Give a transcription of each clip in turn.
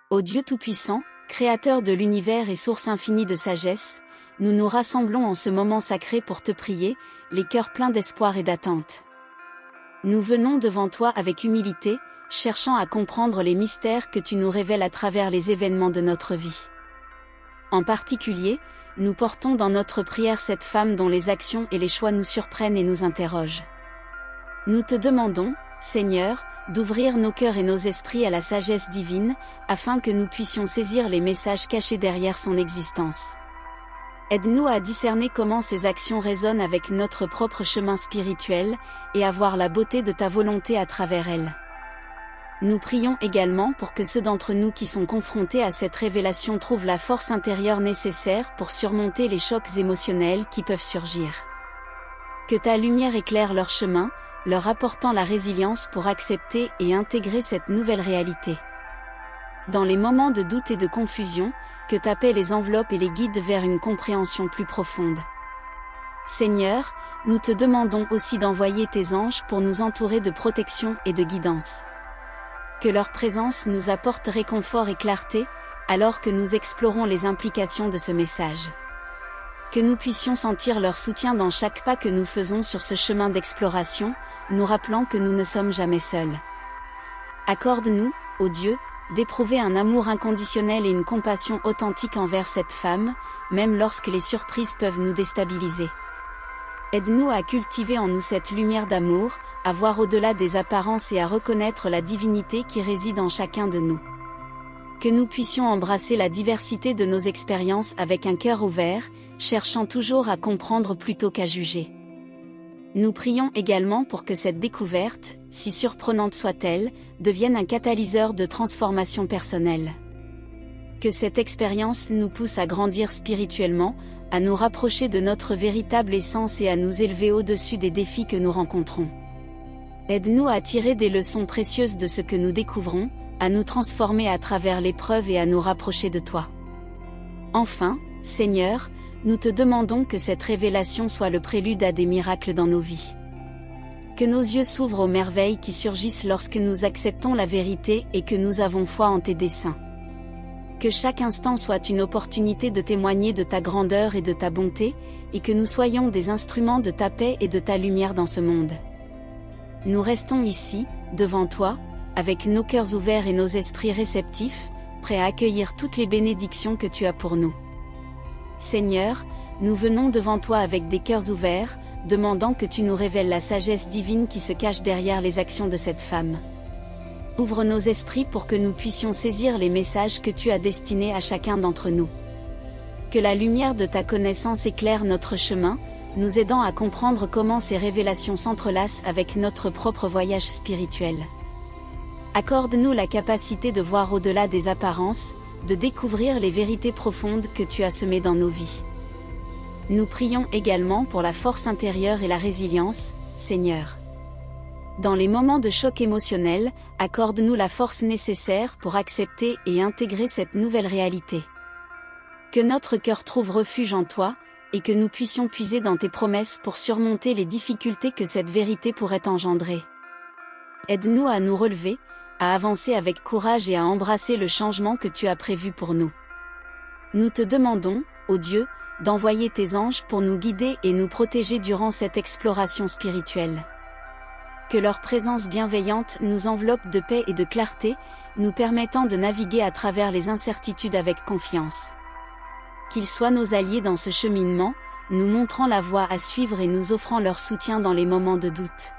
Ô Dieu Tout-Puissant, Créateur de l'univers et source infinie de sagesse, nous nous rassemblons en ce moment sacré pour te prier, les cœurs pleins d'espoir et d'attente. Nous venons devant toi avec humilité, cherchant à comprendre les mystères que tu nous révèles à travers les événements de notre vie. En particulier, nous portons dans notre prière cette femme dont les actions et les choix nous surprennent et nous interrogent. Nous te demandons, Seigneur, d'ouvrir nos cœurs et nos esprits à la sagesse divine, afin que nous puissions saisir les messages cachés derrière son existence. Aide-nous à discerner comment ces actions résonnent avec notre propre chemin spirituel, et à voir la beauté de ta volonté à travers elles. Nous prions également pour que ceux d'entre nous qui sont confrontés à cette révélation trouvent la force intérieure nécessaire pour surmonter les chocs émotionnels qui peuvent surgir. Que ta lumière éclaire leur chemin, leur apportant la résilience pour accepter et intégrer cette nouvelle réalité. Dans les moments de doute et de confusion, que ta paix les enveloppe et les guide vers une compréhension plus profonde. Seigneur, nous te demandons aussi d'envoyer tes anges pour nous entourer de protection et de guidance. Que leur présence nous apporte réconfort et clarté, alors que nous explorons les implications de ce message. Que nous puissions sentir leur soutien dans chaque pas que nous faisons sur ce chemin d'exploration, nous rappelant que nous ne sommes jamais seuls. Accorde-nous, ô Dieu, d'éprouver un amour inconditionnel et une compassion authentique envers cette femme, même lorsque les surprises peuvent nous déstabiliser. Aide-nous à cultiver en nous cette lumière d'amour, à voir au-delà des apparences et à reconnaître la divinité qui réside en chacun de nous. Que nous puissions embrasser la diversité de nos expériences avec un cœur ouvert, cherchant toujours à comprendre plutôt qu'à juger. Nous prions également pour que cette découverte, si surprenante soit-elle, devienne un catalyseur de transformation personnelle. Que cette expérience nous pousse à grandir spirituellement, à nous rapprocher de notre véritable essence et à nous élever au-dessus des défis que nous rencontrons. Aide-nous à tirer des leçons précieuses de ce que nous découvrons, à nous transformer à travers l'épreuve et à nous rapprocher de toi. Enfin, Seigneur, nous te demandons que cette révélation soit le prélude à des miracles dans nos vies. Que nos yeux s'ouvrent aux merveilles qui surgissent lorsque nous acceptons la vérité et que nous avons foi en tes desseins. Que chaque instant soit une opportunité de témoigner de ta grandeur et de ta bonté, et que nous soyons des instruments de ta paix et de ta lumière dans ce monde. Nous restons ici, devant toi, avec nos cœurs ouverts et nos esprits réceptifs, prêts à accueillir toutes les bénédictions que tu as pour nous. Seigneur, nous venons devant toi avec des cœurs ouverts, demandant que tu nous révèles la sagesse divine qui se cache derrière les actions de cette femme. Ouvre nos esprits pour que nous puissions saisir les messages que tu as destinés à chacun d'entre nous. Que la lumière de ta connaissance éclaire notre chemin, nous aidant à comprendre comment ces révélations s'entrelacent avec notre propre voyage spirituel. Accorde-nous la capacité de voir au-delà des apparences, de découvrir les vérités profondes que tu as semées dans nos vies. Nous prions également pour la force intérieure et la résilience, Seigneur. Dans les moments de choc émotionnel, accorde-nous la force nécessaire pour accepter et intégrer cette nouvelle réalité. Que notre cœur trouve refuge en toi, et que nous puissions puiser dans tes promesses pour surmonter les difficultés que cette vérité pourrait engendrer. Aide-nous à nous relever, à avancer avec courage et à embrasser le changement que tu as prévu pour nous. Nous te demandons, ô Dieu, d'envoyer tes anges pour nous guider et nous protéger durant cette exploration spirituelle. Que leur présence bienveillante nous enveloppe de paix et de clarté, nous permettant de naviguer à travers les incertitudes avec confiance. Qu'ils soient nos alliés dans ce cheminement, nous montrant la voie à suivre et nous offrant leur soutien dans les moments de doute.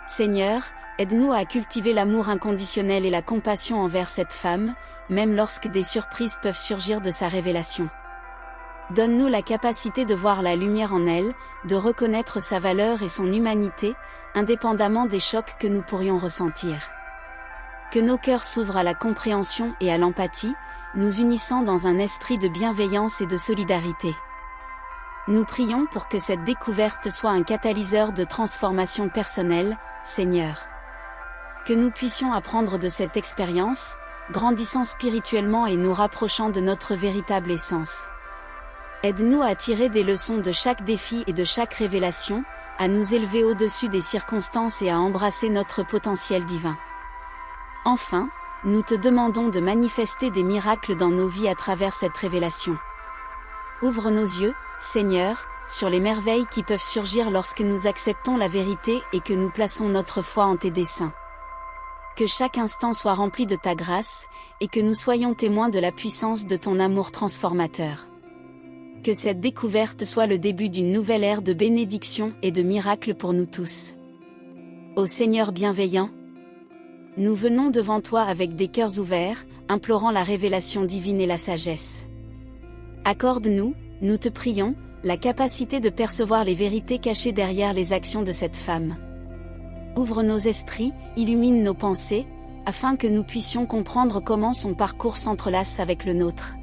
Seigneur, aide-nous à cultiver l'amour inconditionnel et la compassion envers cette femme, même lorsque des surprises peuvent surgir de sa révélation. Donne-nous la capacité de voir la lumière en elle, de reconnaître sa valeur et son humanité, indépendamment des chocs que nous pourrions ressentir. Que nos cœurs s'ouvrent à la compréhension et à l'empathie, nous unissant dans un esprit de bienveillance et de solidarité. Nous prions pour que cette découverte soit un catalyseur de transformation personnelle, Seigneur. Que nous puissions apprendre de cette expérience, grandissant spirituellement et nous rapprochant de notre véritable essence. Aide-nous à tirer des leçons de chaque défi et de chaque révélation, à nous élever au-dessus des circonstances et à embrasser notre potentiel divin. Enfin, nous te demandons de manifester des miracles dans nos vies à travers cette révélation. Ouvre nos yeux, Seigneur, sur les merveilles qui peuvent surgir lorsque nous acceptons la vérité et que nous plaçons notre foi en tes desseins. Que chaque instant soit rempli de ta grâce, et que nous soyons témoins de la puissance de ton amour transformateur. Que cette découverte soit le début d'une nouvelle ère de bénédiction et de miracles pour nous tous. Ô Seigneur bienveillant, nous venons devant toi avec des cœurs ouverts, implorant la révélation divine et la sagesse. Accorde-nous, nous te prions, la capacité de percevoir les vérités cachées derrière les actions de cette femme. Ouvre nos esprits, illumine nos pensées, afin que nous puissions comprendre comment son parcours s'entrelace avec le nôtre.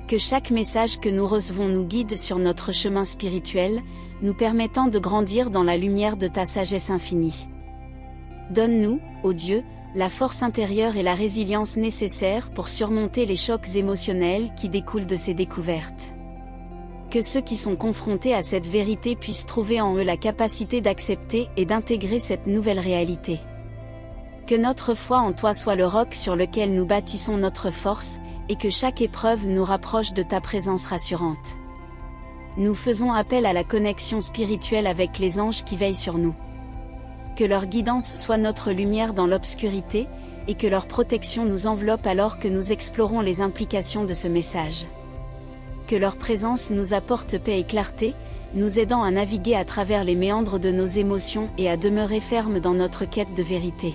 Que chaque message que nous recevons nous guide sur notre chemin spirituel, nous permettant de grandir dans la lumière de ta sagesse infinie. Donne-nous, ô Dieu, la force intérieure et la résilience nécessaires pour surmonter les chocs émotionnels qui découlent de ces découvertes. Que ceux qui sont confrontés à cette vérité puissent trouver en eux la capacité d'accepter et d'intégrer cette nouvelle réalité. Que notre foi en toi soit le roc sur lequel nous bâtissons notre force, et que chaque épreuve nous rapproche de ta présence rassurante. Nous faisons appel à la connexion spirituelle avec les anges qui veillent sur nous. Que leur guidance soit notre lumière dans l'obscurité, et que leur protection nous enveloppe alors que nous explorons les implications de ce message. Que leur présence nous apporte paix et clarté, nous aidant à naviguer à travers les méandres de nos émotions et à demeurer fermes dans notre quête de vérité.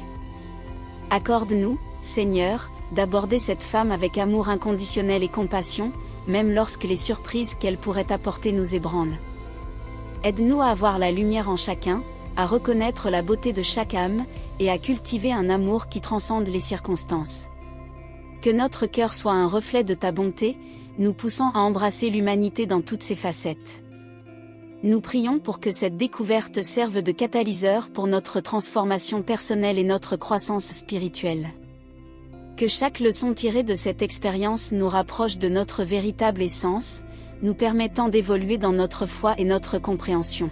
Accorde-nous, Seigneur, d'aborder cette femme avec amour inconditionnel et compassion, même lorsque les surprises qu'elle pourrait apporter nous ébranlent. Aide-nous à avoir la lumière en chacun, à reconnaître la beauté de chaque âme, et à cultiver un amour qui transcende les circonstances. Que notre cœur soit un reflet de ta bonté, nous poussant à embrasser l'humanité dans toutes ses facettes. Nous prions pour que cette découverte serve de catalyseur pour notre transformation personnelle et notre croissance spirituelle. Que chaque leçon tirée de cette expérience nous rapproche de notre véritable essence, nous permettant d'évoluer dans notre foi et notre compréhension.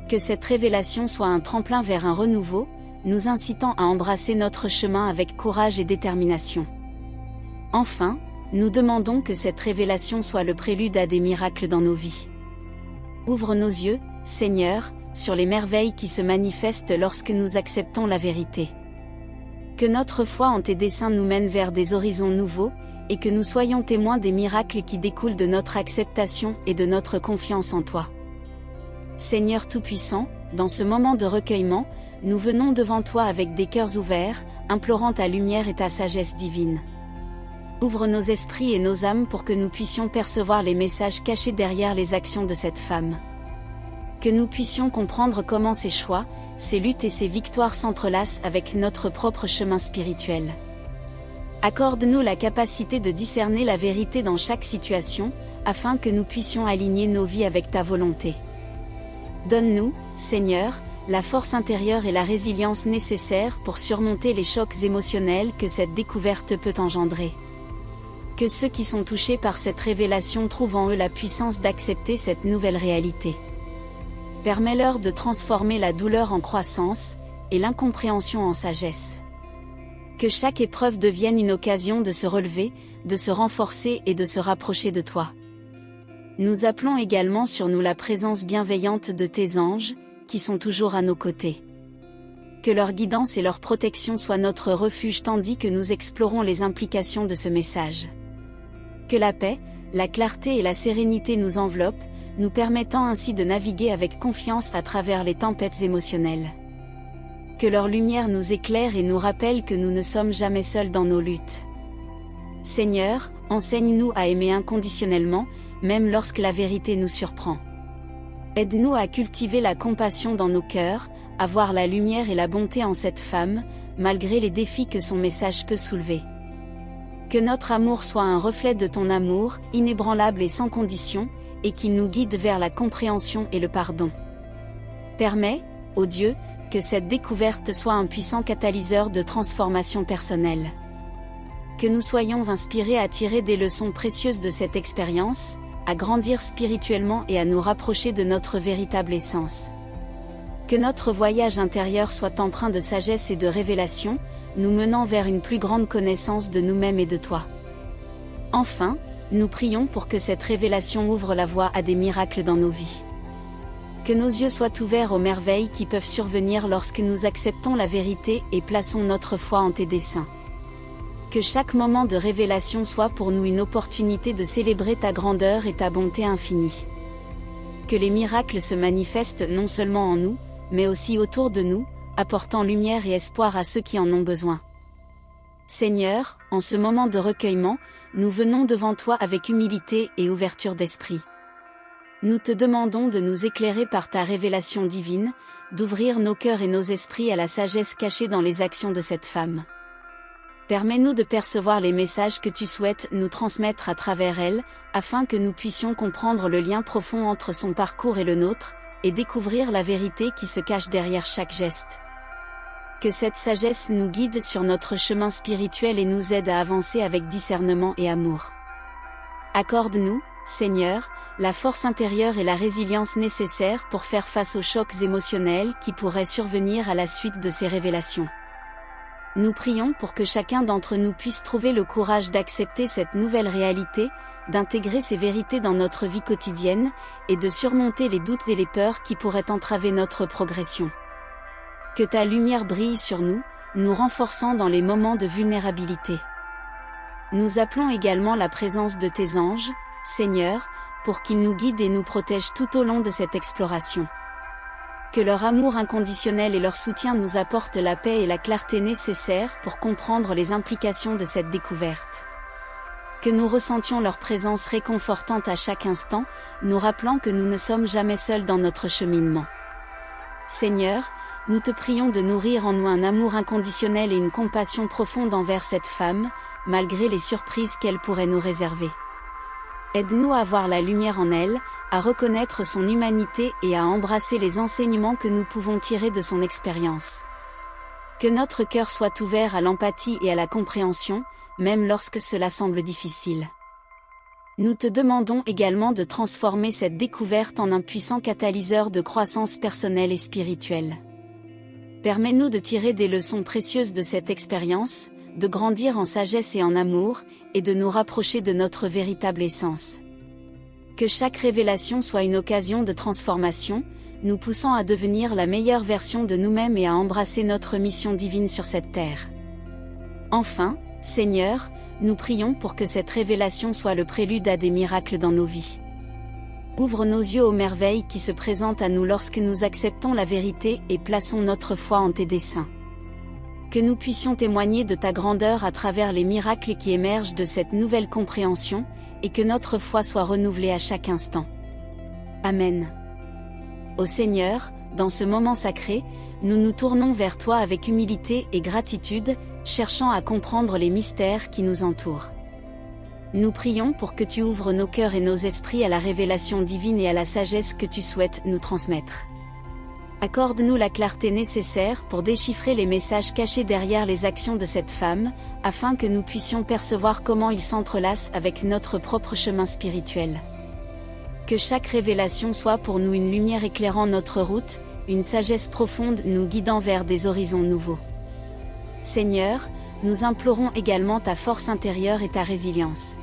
Que cette révélation soit un tremplin vers un renouveau, nous incitant à embrasser notre chemin avec courage et détermination. Enfin, nous demandons que cette révélation soit le prélude à des miracles dans nos vies. Ouvre nos yeux, Seigneur, sur les merveilles qui se manifestent lorsque nous acceptons la vérité. Que notre foi en tes desseins nous mène vers des horizons nouveaux, et que nous soyons témoins des miracles qui découlent de notre acceptation et de notre confiance en toi. Seigneur Tout-Puissant, dans ce moment de recueillement, nous venons devant toi avec des cœurs ouverts, implorant ta lumière et ta sagesse divine. Ouvre nos esprits et nos âmes pour que nous puissions percevoir les messages cachés derrière les actions de cette femme. Que nous puissions comprendre comment ses choix, ses luttes et ses victoires s'entrelacent avec notre propre chemin spirituel. Accorde-nous la capacité de discerner la vérité dans chaque situation, afin que nous puissions aligner nos vies avec ta volonté. Donne-nous, Seigneur, la force intérieure et la résilience nécessaires pour surmonter les chocs émotionnels que cette découverte peut engendrer. Que ceux qui sont touchés par cette révélation trouvent en eux la puissance d'accepter cette nouvelle réalité. Permets-leur de transformer la douleur en croissance, et l'incompréhension en sagesse. Que chaque épreuve devienne une occasion de se relever, de se renforcer et de se rapprocher de toi. Nous appelons également sur nous la présence bienveillante de tes anges, qui sont toujours à nos côtés. Que leur guidance et leur protection soient notre refuge tandis que nous explorons les implications de ce message. Que la paix, la clarté et la sérénité nous enveloppent, nous permettant ainsi de naviguer avec confiance à travers les tempêtes émotionnelles. Que leur lumière nous éclaire et nous rappelle que nous ne sommes jamais seuls dans nos luttes. Seigneur, enseigne-nous à aimer inconditionnellement, même lorsque la vérité nous surprend. Aide-nous à cultiver la compassion dans nos cœurs, à voir la lumière et la bonté en cette femme, malgré les défis que son message peut soulever. Que notre amour soit un reflet de ton amour, inébranlable et sans condition, et qu'il nous guide vers la compréhension et le pardon. Permets, ô Dieu, que cette découverte soit un puissant catalyseur de transformation personnelle. Que nous soyons inspirés à tirer des leçons précieuses de cette expérience, à grandir spirituellement et à nous rapprocher de notre véritable essence. Que notre voyage intérieur soit empreint de sagesse et de révélation, nous menant vers une plus grande connaissance de nous-mêmes et de toi. Enfin, nous prions pour que cette révélation ouvre la voie à des miracles dans nos vies. Que nos yeux soient ouverts aux merveilles qui peuvent survenir lorsque nous acceptons la vérité et plaçons notre foi en tes desseins. Que chaque moment de révélation soit pour nous une opportunité de célébrer ta grandeur et ta bonté infinie. Que les miracles se manifestent non seulement en nous, mais aussi autour de nous, apportant lumière et espoir à ceux qui en ont besoin. Seigneur, en ce moment de recueillement, nous venons devant toi avec humilité et ouverture d'esprit. Nous te demandons de nous éclairer par ta révélation divine, d'ouvrir nos cœurs et nos esprits à la sagesse cachée dans les actions de cette femme. Permets-nous de percevoir les messages que tu souhaites nous transmettre à travers elle, afin que nous puissions comprendre le lien profond entre son parcours et le nôtre, et découvrir la vérité qui se cache derrière chaque geste. Que cette sagesse nous guide sur notre chemin spirituel et nous aide à avancer avec discernement et amour. Accorde-nous, Seigneur, la force intérieure et la résilience nécessaires pour faire face aux chocs émotionnels qui pourraient survenir à la suite de ces révélations. Nous prions pour que chacun d'entre nous puisse trouver le courage d'accepter cette nouvelle réalité, d'intégrer ces vérités dans notre vie quotidienne, et de surmonter les doutes et les peurs qui pourraient entraver notre progression. Que ta lumière brille sur nous, nous renforçant dans les moments de vulnérabilité. Nous appelons également la présence de tes anges, Seigneur, pour qu'ils nous guident et nous protègent tout au long de cette exploration. Que leur amour inconditionnel et leur soutien nous apportent la paix et la clarté nécessaires pour comprendre les implications de cette découverte. Que nous ressentions leur présence réconfortante à chaque instant, nous rappelant que nous ne sommes jamais seuls dans notre cheminement. Seigneur, nous te prions de nourrir en nous un amour inconditionnel et une compassion profonde envers cette femme, malgré les surprises qu'elle pourrait nous réserver. Aide-nous à voir la lumière en elle, à reconnaître son humanité et à embrasser les enseignements que nous pouvons tirer de son expérience. Que notre cœur soit ouvert à l'empathie et à la compréhension, même lorsque cela semble difficile. Nous te demandons également de transformer cette découverte en un puissant catalyseur de croissance personnelle et spirituelle. Permets-nous de tirer des leçons précieuses de cette expérience, de grandir en sagesse et en amour, et de nous rapprocher de notre véritable essence. Que chaque révélation soit une occasion de transformation, nous poussant à devenir la meilleure version de nous-mêmes et à embrasser notre mission divine sur cette terre. Enfin, Seigneur, nous prions pour que cette révélation soit le prélude à des miracles dans nos vies. Ouvre nos yeux aux merveilles qui se présentent à nous lorsque nous acceptons la vérité et plaçons notre foi en tes desseins. Que nous puissions témoigner de ta grandeur à travers les miracles qui émergent de cette nouvelle compréhension, et que notre foi soit renouvelée à chaque instant. Amen. Ô Seigneur, dans ce moment sacré, nous nous tournons vers toi avec humilité et gratitude, cherchant à comprendre les mystères qui nous entourent. Nous prions pour que tu ouvres nos cœurs et nos esprits à la révélation divine et à la sagesse que tu souhaites nous transmettre. Accorde-nous la clarté nécessaire pour déchiffrer les messages cachés derrière les actions de cette femme, afin que nous puissions percevoir comment ils s'entrelacent avec notre propre chemin spirituel. Que chaque révélation soit pour nous une lumière éclairant notre route, une sagesse profonde nous guidant vers des horizons nouveaux. Seigneur, nous implorons également ta force intérieure et ta résilience.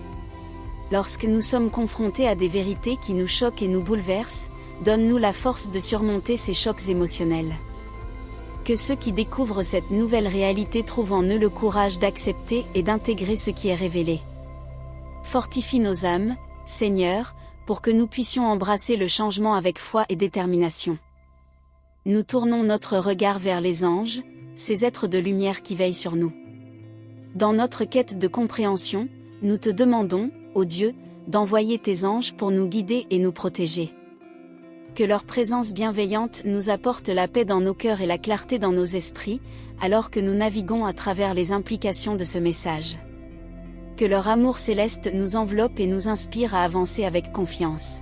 Lorsque nous sommes confrontés à des vérités qui nous choquent et nous bouleversent, donne-nous la force de surmonter ces chocs émotionnels. Que ceux qui découvrent cette nouvelle réalité trouvent en eux le courage d'accepter et d'intégrer ce qui est révélé. Fortifie nos âmes, Seigneur, pour que nous puissions embrasser le changement avec foi et détermination. Nous tournons notre regard vers les anges, ces êtres de lumière qui veillent sur nous. Dans notre quête de compréhension, nous te demandons, ô Dieu, d'envoyer tes anges pour nous guider et nous protéger. Que leur présence bienveillante nous apporte la paix dans nos cœurs et la clarté dans nos esprits, alors que nous naviguons à travers les implications de ce message. Que leur amour céleste nous enveloppe et nous inspire à avancer avec confiance.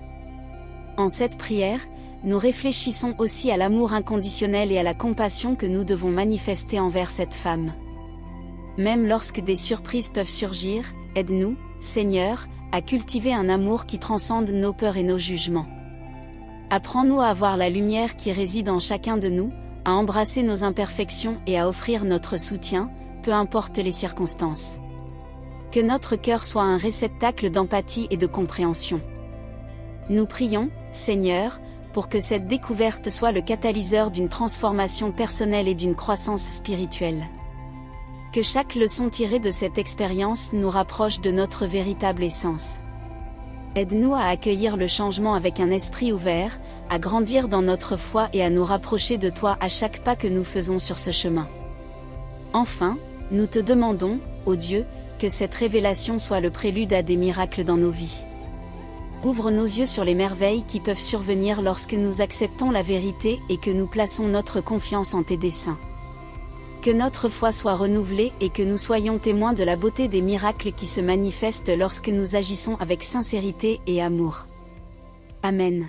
En cette prière, nous réfléchissons aussi à l'amour inconditionnel et à la compassion que nous devons manifester envers cette femme. Même lorsque des surprises peuvent surgir, aide-nous, Seigneur, à cultiver un amour qui transcende nos peurs et nos jugements. Apprends-nous à voir la lumière qui réside en chacun de nous, à embrasser nos imperfections et à offrir notre soutien, peu importe les circonstances. Que notre cœur soit un réceptacle d'empathie et de compréhension. Nous prions, Seigneur, pour que cette découverte soit le catalyseur d'une transformation personnelle et d'une croissance spirituelle. Que chaque leçon tirée de cette expérience nous rapproche de notre véritable essence. Aide-nous à accueillir le changement avec un esprit ouvert, à grandir dans notre foi et à nous rapprocher de toi à chaque pas que nous faisons sur ce chemin. Enfin, nous te demandons, ô Dieu, que cette révélation soit le prélude à des miracles dans nos vies. Ouvre nos yeux sur les merveilles qui peuvent survenir lorsque nous acceptons la vérité et que nous plaçons notre confiance en tes desseins. Que notre foi soit renouvelée et que nous soyons témoins de la beauté des miracles qui se manifestent lorsque nous agissons avec sincérité et amour. Amen.